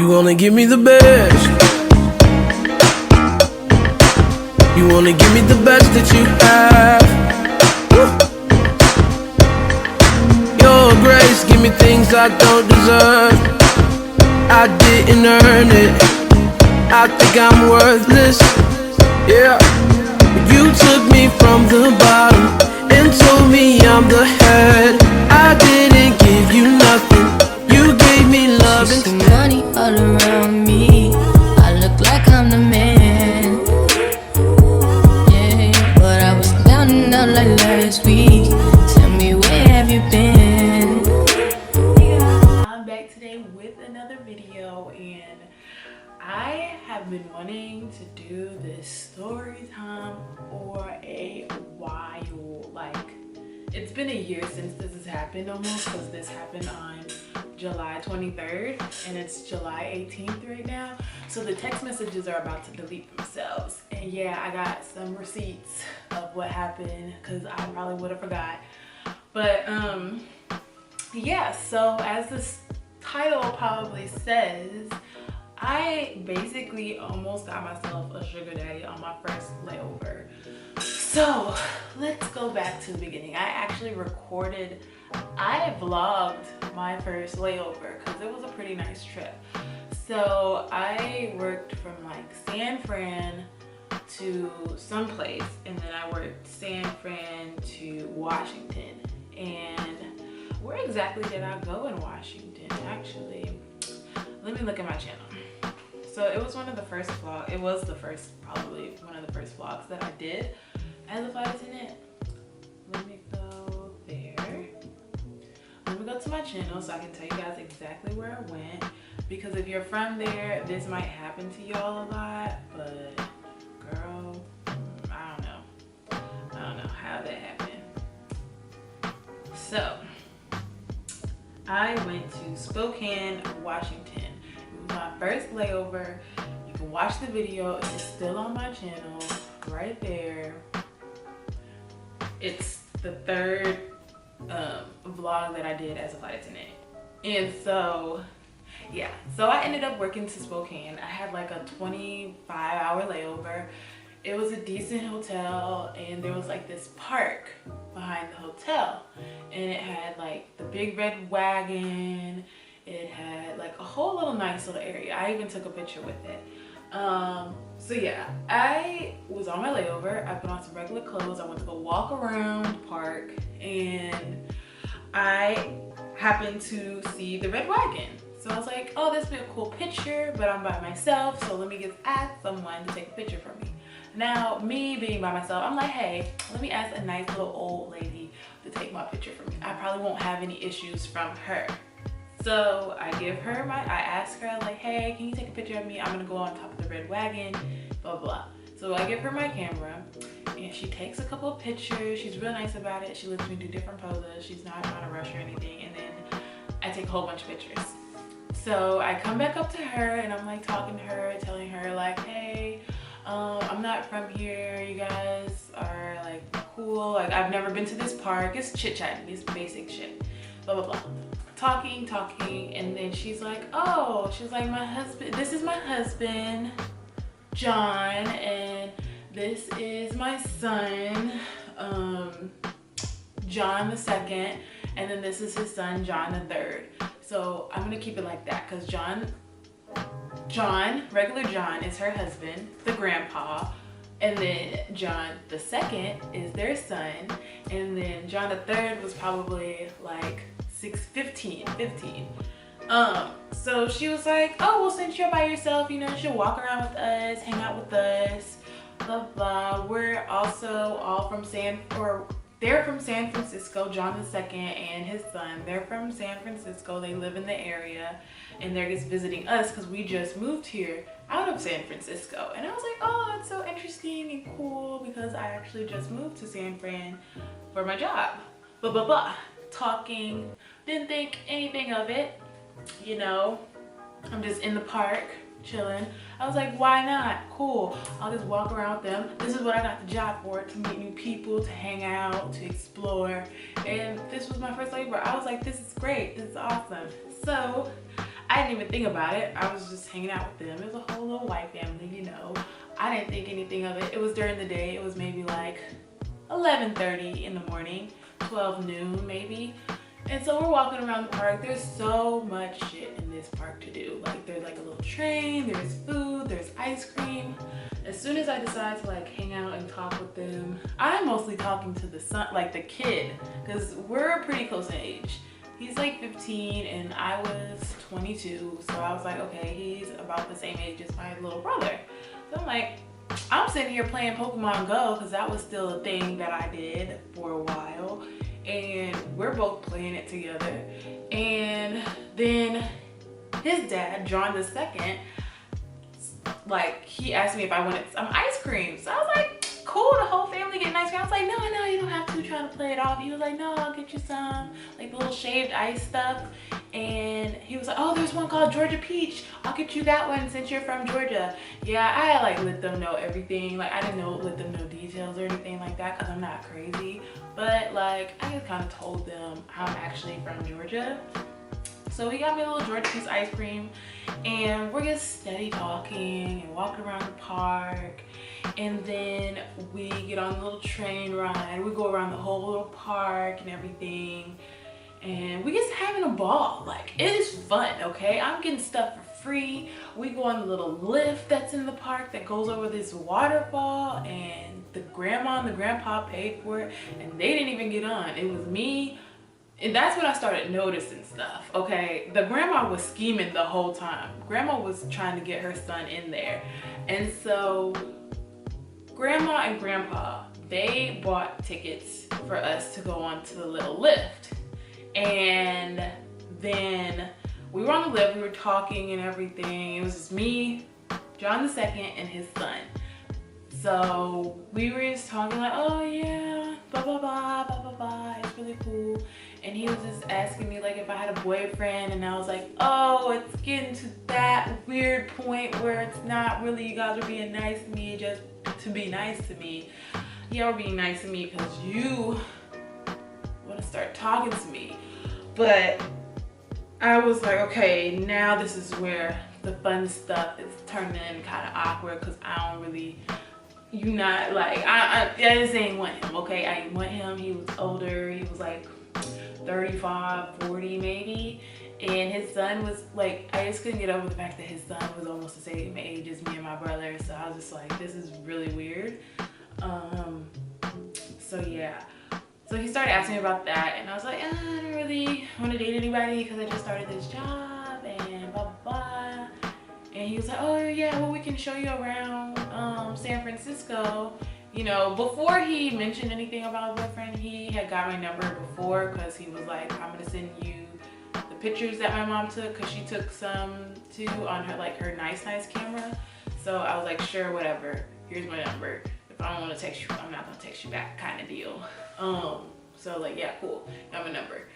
You wanna give me the best. You wanna give me the best that you have. Woo. Your grace, give me things I don't deserve. I didn't earn it. I think I'm worthless. Yeah. You took me from the bottom and told me I'm the head. I didn't give you nothing. You gave me love and and money all around me. I look like I'm the man. Yeah, but I was down and out like last week. Tell me, where have you been? I'm back today with another video, and I have been wanting to do this story time for a while. Like, it's been a year since this has happened almost, because this happened on July 23rd and it's July 18th right now. So the text messages are about to delete themselves. And yeah, I got some receipts of what happened because I probably would have forgot. But yeah, so as this title probably says, I basically almost got myself a sugar daddy on my first layover. So let's go back to the beginning. I vlogged my first layover because it was a pretty nice trip. So I worked from like San Fran to someplace, and then I worked San Fran to Washington. And where exactly did I go in Washington? Actually, let me look at my channel. So it was one of the first vlogs. It was probably one of the first vlogs that I did as a flight attendant. Let me go there. Let me go to my channel so I can tell you guys exactly where I went. Because if you're from there, this might happen to y'all a lot. But girl, I don't know. I don't know how that happened. So I went to Spokane, Washington. It was my first layover. You can watch the video. It's still on my channel right there. It's the third vlog that I did as a flight attendant. And so yeah, so I ended up working to Spokane. I had like a 25-hour layover. It was a decent hotel, and there was like this park behind the hotel, and it had like the big red wagon. It had like a whole little nice little area. I even took a picture with it. So yeah, I was on my layover. I put on some regular clothes. I went to go walk around the park, and I happened to see the red wagon. So I was like, oh, this would be a cool picture, but I'm by myself, so let me just ask someone to take a picture for me. Now, me being by myself, I'm like, hey, let me ask a nice little old lady to take my picture for me. I probably won't have any issues from her. So I ask her like, hey, can you take a picture of me? I'm gonna go on top of the red wagon, blah, blah. So I give her my camera, and she takes a couple of pictures. She's real nice about it. She lets me do different poses. She's not on a rush or anything. And then I take a whole bunch of pictures. So I come back up to her, and I'm like talking to her, telling her like, hey, I'm not from here. You guys are like cool. Like, I've never been to this park. It's chit-chatting, it's basic shit, blah, blah, blah. Talking, and then she's like, oh, she's like, my husband, this is my husband, John, and this is my son, John the second, and then this is his son, John the third. So I'm gonna keep it like that, because regular John is her husband, the grandpa, and then John the second is their son, and then John the third was probably like 15. So she was like, oh, well, since you're by yourself, you know, you should walk around with us, hang out with us, blah, blah. We're also all from they're from San Francisco, John the second and his son. They're from San Francisco. They live in the area, and they're just visiting us because we just moved here out of San Francisco. And I was like, oh, that's so interesting and cool, because I actually just moved to San Fran for my job. Blah, blah, blah. Talking, didn't think anything of it, you know. I'm just in the park chilling. I was like, why not? Cool, I'll just walk around with them. This is what I got the job for, to meet new people, to hang out, to explore. And this was my first labor. I was like, this is great, this is awesome. So I I didn't even think about it. I was just hanging out with them. It was a whole little white family, you know. I didn't think anything of it. It was during the day. It was maybe like 11:30 in the morning, 12 noon maybe. And so we're walking around the park. There's so much shit in this park to do. Like there's like a little train, there's food, there's ice cream. As soon as I decide to like hang out and talk with them, I'm mostly talking to the son, like the kid, because we're pretty close in age. He's like 15 and I was 22. So I was like, okay, he's about the same age as my little brother. So I'm like, I'm sitting here playing Pokemon Go because that was still a thing that I did for a while. And we're both playing it together. And then his dad, John the second, like he asked me if I wanted some ice cream. So I was like, cool, the whole family getting ice cream. I was like, no, you don't have to, trying to play it off. He was like, no, I'll get you some, like the little shaved ice stuff. And he was like, oh, there's one called Georgia Peach. I'll get you that one since you're from Georgia. Yeah, I had like let them know everything. Like I didn't let them know details or anything like that because I'm not crazy. But like I just kind of told them I'm actually from Georgia. So he got me a little Georgia Peach ice cream and we're just steady talking and walking around the park. And then we get on a little train ride. We go around the whole little park and everything. And we just having a ball. Like it is fun, okay? I'm getting stuff for free. We go on the little lift that's in the park that goes over this waterfall, and the grandma and the grandpa paid for it and they didn't even get on. It was me. And that's when I started noticing stuff, okay? The grandma was scheming the whole time. Grandma was trying to get her son in there. And so grandma and grandpa, they bought tickets for us to go on to the little lift. And then we were on the lift, we were talking and everything. It was just me, John the second, and his son. So we were just talking like, oh yeah, blah, blah, blah, blah, blah, blah. It's really cool. And he was just asking me like if I had a boyfriend, and I was like, oh, it's getting to that weird point where it's not really you guys are being nice to me just to be nice to me. Y'all are being nice to me because you want to start talking to me. But I was like, okay, now this is where the fun stuff is turning kind of awkward because I don't really, you not like, I just ain't want him, okay? I didn't want him. He was older. He was like 35, 40 maybe. And his son was like, I just couldn't get over the fact that his son was almost the same age as me and my brother. So I was just like, this is really weird. So yeah. So he started asking me about that, and I was like, I don't really want to date anybody because I just started this job and blah, blah, blah. And he was like, oh yeah, well we can show you around San Francisco. You know, before he mentioned anything about a boyfriend, he had got my number before because he was like, I'm going to send you the pictures that my mom took because she took some too on her, like her nice camera. So I was like, sure, whatever. Here's my number. If I don't want to text you, I'm not going to text you back kind of deal. So like, yeah, cool. Got my number.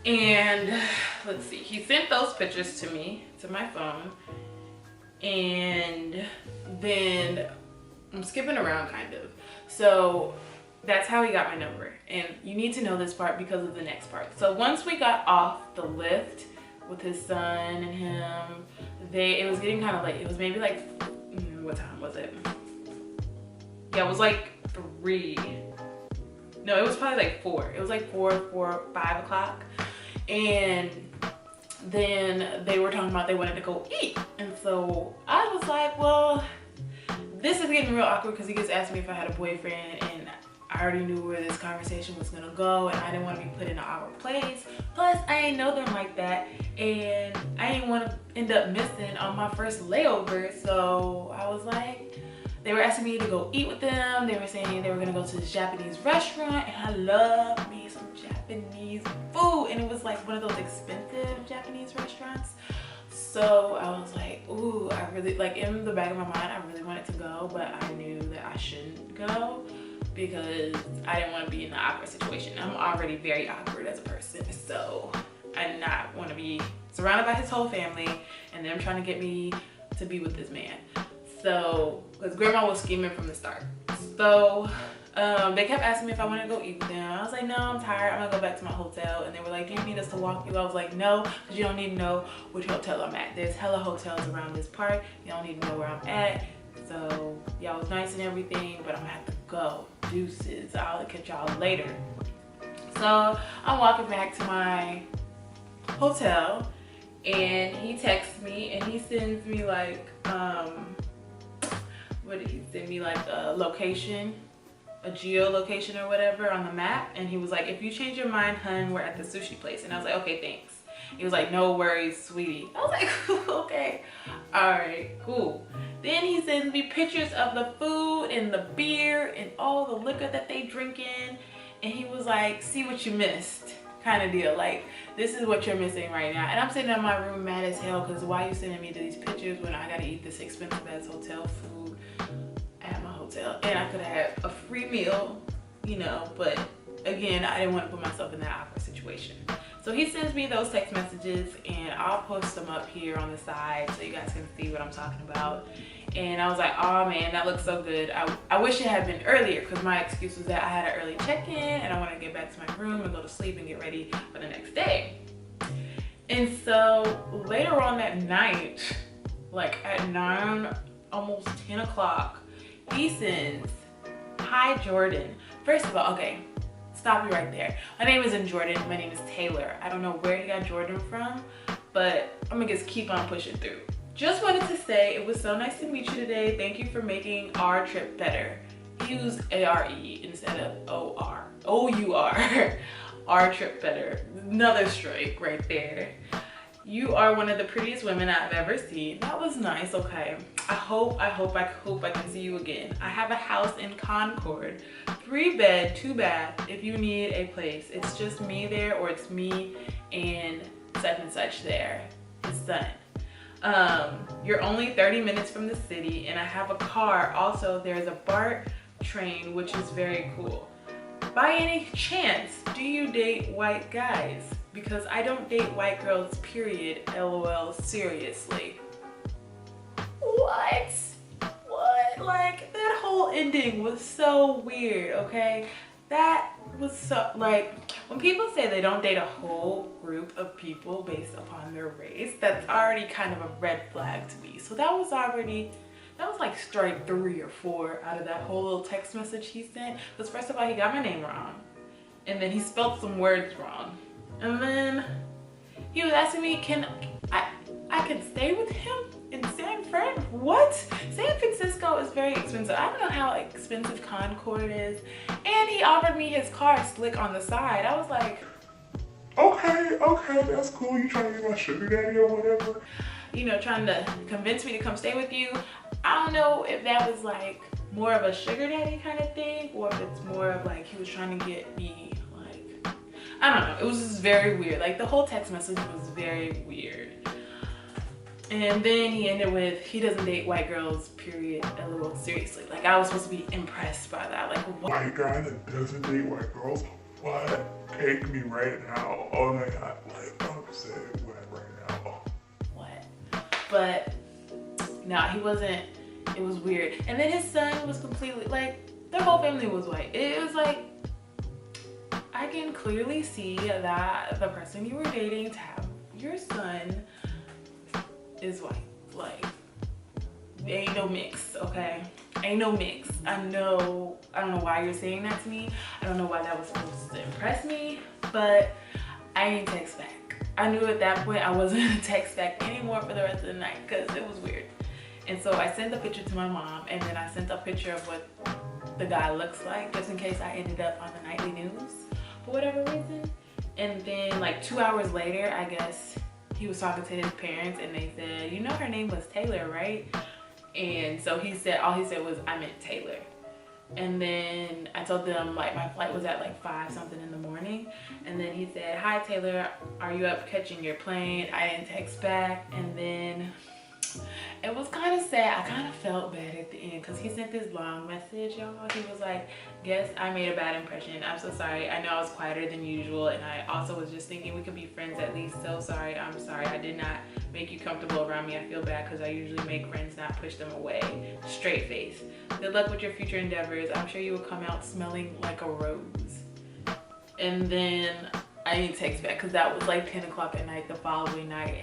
And let's see, he sent those pictures to me, to my phone. And then I'm skipping around kind of. So that's how he got my number. And you need to know this part because of the next part. So once we got off the lift with his son and him, it was getting kind of late. It was maybe like, what time was it? Yeah, it was like 3. No, it was probably like 4. It was like 5 o'clock. And then they were talking about they wanted to go eat. And so I was like, well, this is getting real awkward because he just asked me if I had a boyfriend, and I already knew where this conversation was gonna go, and I didn't want to be put in an awkward place. Plus, I ain't know them like that, and I didn't want to end up missing on my first layover. So I was like, they were asking me to go eat with them. They were saying they were gonna go to this Japanese restaurant, and I love me some Japanese food, and it was like one of those expensive Japanese restaurants. So I was like, ooh, I really, like in the back of my mind, I really wanted to go, but I knew that I shouldn't go because I didn't want to be in an awkward situation. I'm already very awkward as a person, so I did not want to be surrounded by his whole family and them trying to get me to be with this man. So, because grandma was scheming from the start. So They kept asking me if I want to go eat with them. I was like, no, I'm tired. I'm gonna go back to my hotel. And they were like, do you need us to walk you? I was like, no, because you don't need to know which hotel I'm at. There's hella hotels around this park. You don't need to know where I'm at. So y'all was nice and everything, but I'm gonna have to go. Deuces. I'll catch y'all later. So I'm walking back to my hotel, and he texts me, and he sends me like, what did he send me? Like a location, a geolocation or whatever on the map. And he was like, if you change your mind, hun, we're at the sushi place. And I was like, okay, thanks. He was like, no worries, sweetie. I was like, okay, all right, cool. Then he sends me pictures of the food and the beer and all the liquor that they drink in. And he was like, see what you missed, kind of deal. Like, this is what you're missing right now. And I'm sitting in my room mad as hell because why are you sending me these pictures when I gotta eat this expensive ass hotel food at my hotel? And I could have had a free meal, you know, but again, I didn't want to put myself in that awkward situation. So he sends me those text messages, and I'll post them up here on the side so you guys can see what I'm talking about. And I was like, oh man, that looks so good. I wish it had been earlier, because my excuse was that I had an early check-in and I want to get back to my room and go to sleep and get ready for the next day. And so later on that night, like at 9, almost 10 o'clock, he sends, hi Jordan. First of all, okay, stop you right there. My name isn't Jordan, my name is Taylor. I don't know where he got Jordan from, but I'm gonna just keep on pushing through. Just wanted to say it was so nice to meet you today. Thank you for making our trip better. He used A-R-E instead of O-R. O-U-R. Our trip better. Another strike right there. You are one of the prettiest women I've ever seen. That was nice, okay. I hope I can see you again. I have a house in Concord. 3 bed, 2 bath if you need a place. It's just me there, or it's me and such there. It's done. You're only 30 minutes from the city, and I have a car. Also, there's a BART train, which is very cool. By any chance, do you date white guys? Because I don't date white girls, period. LOL, seriously. What? Like, that whole ending was so weird, okay? That was so, like, when people say they don't date a whole group of people based upon their race, that's already kind of a red flag to me. So that was like strike 3 or 4 out of that whole little text message he sent. Because first of all, he got my name wrong. And then he spelled some words wrong. And then he was asking me, I can stay with him in San Fran? What? San Francisco is very expensive. I don't know how expensive Concord is. And he offered me his car slick on the side. I was like, okay, that's cool. You trying to be my sugar daddy or whatever? You know, trying to convince me to come stay with you. I don't know if that was like more of a sugar daddy kind of thing, or if it's more of like he was trying to get me, like, I don't know. It was just very weird. Like, the whole text message was very weird. And then he ended with, he doesn't date white girls, period. LOL, seriously. Like, I was supposed to be impressed by that. Like, what? White guy that doesn't date white girls? What? Take me right now. Oh my god. Like, I'm upset right now. What? But no, he wasn't. It was weird. And then his son was completely, like, their whole family was white. It was like, I can clearly see that the person you were dating to have your son is white. Like, ain't no mix, okay? Ain't no mix. I don't know why you're saying that to me. I don't know why that was supposed to impress me, but I ain't text back. I knew at that point I wasn't gonna text back anymore for the rest of the night because it was weird. And so I sent the picture to my mom, and then I sent a picture of what the guy looks like, just in case I ended up on the nightly news for whatever reason. And then like 2 hours later, I guess he was talking to his parents, and they said, you know her name was Taylor, right? And so he said, all he said was, I meant Taylor. And then I told them, like, my flight was at like 5 something in the morning. And then he said, hi Taylor, are you up catching your plane? I didn't text back. And then it it was kind of sad. I kind of felt bad at the end because he sent this long message, y'all. He was like, guess I made a bad impression. I'm so sorry. I know I was quieter than usual, and I also was just thinking we could be friends at least. So sorry. I'm sorry. I did not make you comfortable around me. I feel bad because I usually make friends, not push them away. Straight face. Good luck with your future endeavors. I'm sure you will come out smelling like a rose. And then I didn't text back because that was like 10 o'clock at night the following night.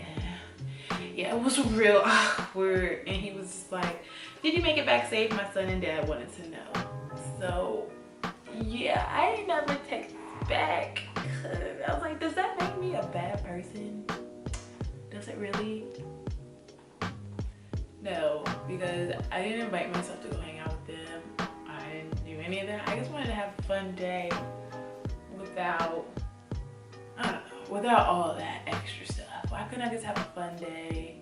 Yeah, it was real awkward. And he was just like, did you make it back safe? My son and dad wanted to know. So yeah, I ain't never text back. I was like, does that make me a bad person? Does it really? No, because I didn't invite myself to go hang out with them. I didn't do any of that. I just wanted to have a fun day without, I don't know, without all that extra stuff. Why couldn't I just have a fun day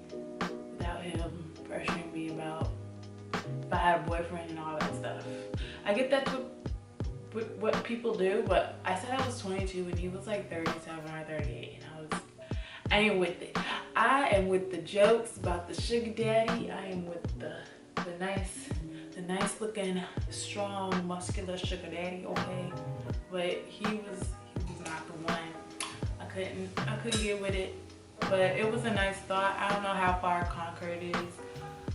without him pressuring me about if I had a boyfriend and all that stuff? I get that's what people do, but I said I was 22 and he was like 37 or 38, and I ain't with it. I am with the jokes about the sugar daddy. I am with the nice looking, strong, muscular sugar daddy, okay? But he was not the one. I couldn't get with it. But it was a nice thought. I don't know how far Concord is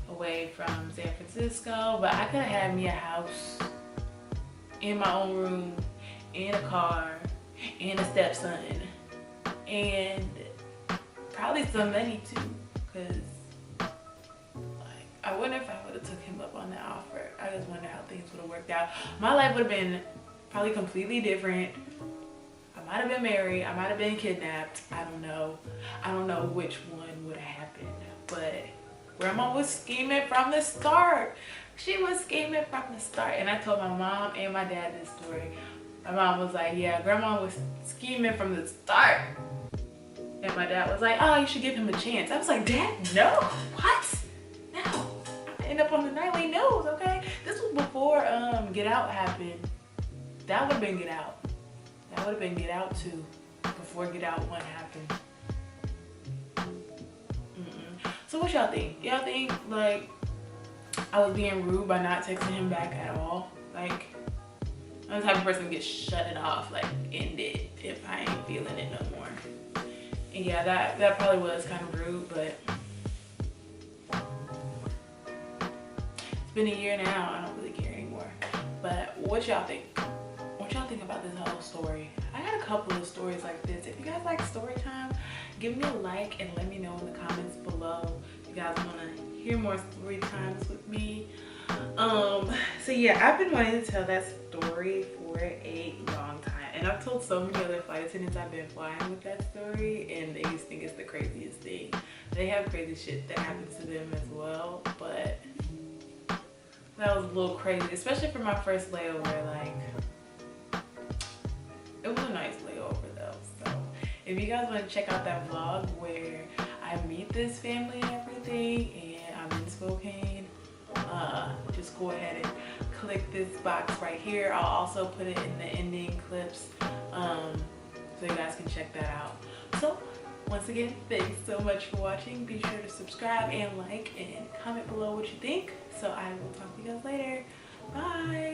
away from San Francisco, but I could have had me a house in my own room, and a car, and a stepson, and probably some money too, because like, I wonder if I would have took him up on that offer. I just wonder how things would have worked out. My life would have been probably completely different. I might have been married, I might have been kidnapped, I don't know. I don't know which one would have happened, but Grandma was scheming from the start. She was scheming from the start. And I told my mom and my dad this story. My mom was like, yeah, Grandma was scheming from the start. And my dad was like, oh, you should give him a chance. I was like, Dad, no, what? No, I end up on the nightly news, okay? This was before Get Out happened. That would have been Get Out. That would have been Get Out too, before Get Out 1 happened. So what y'all think? Y'all think like I was being rude by not texting him back at all? Like, I'm the type of person to get shut it off, like end it if I ain't feeling it no more. And yeah, that probably was kind of rude, but it's been a year now. I don't really care anymore. But what y'all think? What y'all think about this whole story? I got a couple of stories like this. If you guys like story time, give me a like and let me know in the comments below if you guys want to hear more story times with me. So yeah, I've been wanting to tell that story for a long time, and I've told so many other flight attendants I've been flying with that story, and they just think it's the craziest thing. They have crazy shit that happens to them as well, but that was a little crazy, especially for my first layover. Like, it was a nice layover though. So if you guys want to check out that vlog where I meet this family and everything, and I'm in Spokane, just go ahead and click this box right here. I'll also put it in the ending clips, so you guys can check that out. So once again, thanks so much for watching. Be sure to subscribe and like and comment below what you think. So I will talk to you guys later. Bye.